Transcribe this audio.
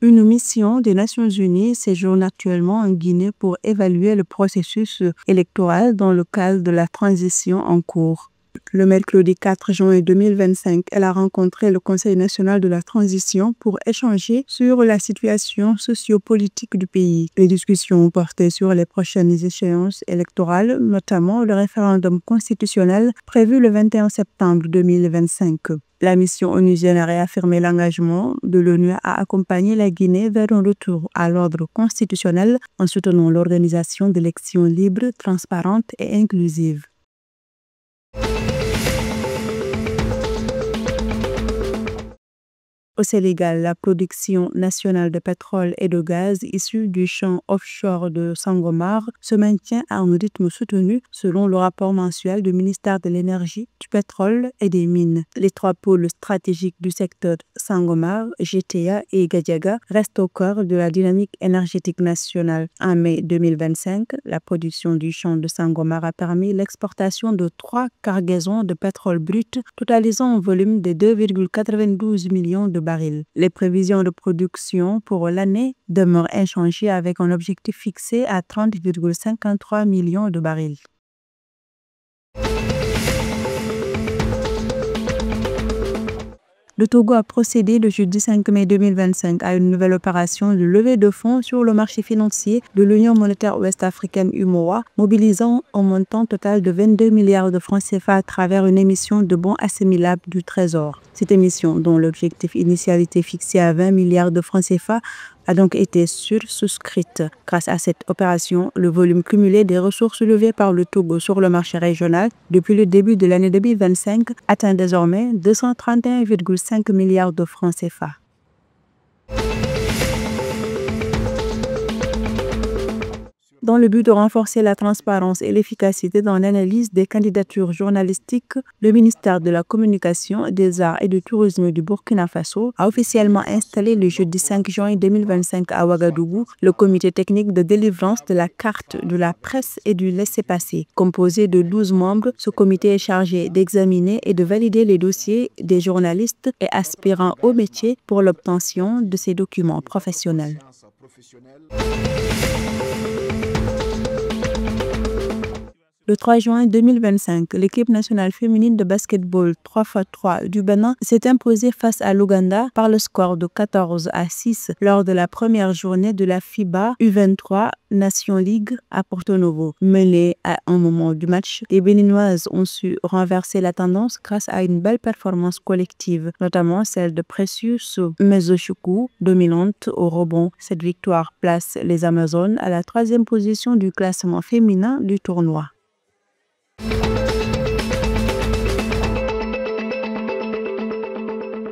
Une mission des Nations Unies séjourne actuellement en Guinée pour évaluer le processus électoral dans le cadre de la transition en cours. Le mercredi 4 juin 2025, elle a rencontré le Conseil national de la transition pour échanger sur la situation sociopolitique du pays. Les discussions ont porté sur les prochaines échéances électorales, notamment le référendum constitutionnel prévu le 21 septembre 2025. La mission onusienne a réaffirmé l'engagement de l'ONU à accompagner la Guinée vers un retour à l'ordre constitutionnel en soutenant l'organisation d'élections libres, transparentes et inclusives. Au Sénégal, la production nationale de pétrole et de gaz issus du champ offshore de Sangomar se maintient à un rythme soutenu selon le rapport mensuel du ministère de l'Énergie, du Pétrole et des Mines. Les trois pôles stratégiques du secteur Sangomar, GTA et Gadiaga restent au cœur de la dynamique énergétique nationale. En mai 2025, la production du champ de Sangomar a permis l'exportation de 3 cargaisons de pétrole brut, totalisant un volume de 2,92 millions de barils. Les prévisions de production pour l'année demeurent inchangées avec un objectif fixé à 30,53 millions de barils. Le Togo a procédé le jeudi 5 mai 2025 à une nouvelle opération de levée de fonds sur le marché financier de l'Union monétaire ouest-africaine UMOA, mobilisant un montant total de 22 milliards de francs CFA à travers une émission de bons assimilables du Trésor. Cette émission, dont l'objectif initial était fixé à 20 milliards de francs CFA, a donc été sursouscrite. Grâce à cette opération, le volume cumulé des ressources levées par le Togo sur le marché régional depuis le début de l'année 2025 atteint désormais 231,5 milliards de francs CFA. Dans le but de renforcer la transparence et l'efficacité dans l'analyse des candidatures journalistiques, le ministère de la Communication, des Arts et du Tourisme du Burkina Faso a officiellement installé le jeudi 5 juin 2025 à Ouagadougou le comité technique de délivrance de la carte de la presse et du laissez-passer. Composé de 12 membres, ce comité est chargé d'examiner et de valider les dossiers des journalistes et aspirants au métier pour l'obtention de ces documents professionnels. Le 3 juin 2025, l'équipe nationale féminine de basketball 3x3 du Bénin s'est imposée face à l'Ouganda par le score de 14-6 lors de la première journée de la FIBA U23 Nation League à Porto Novo. Menées à un moment du match, les Béninoises ont su renverser la tendance grâce à une belle performance collective, notamment celle de Precious Mezochukwu, dominante au rebond. Cette victoire place les Amazones à la 3e position du classement féminin du tournoi.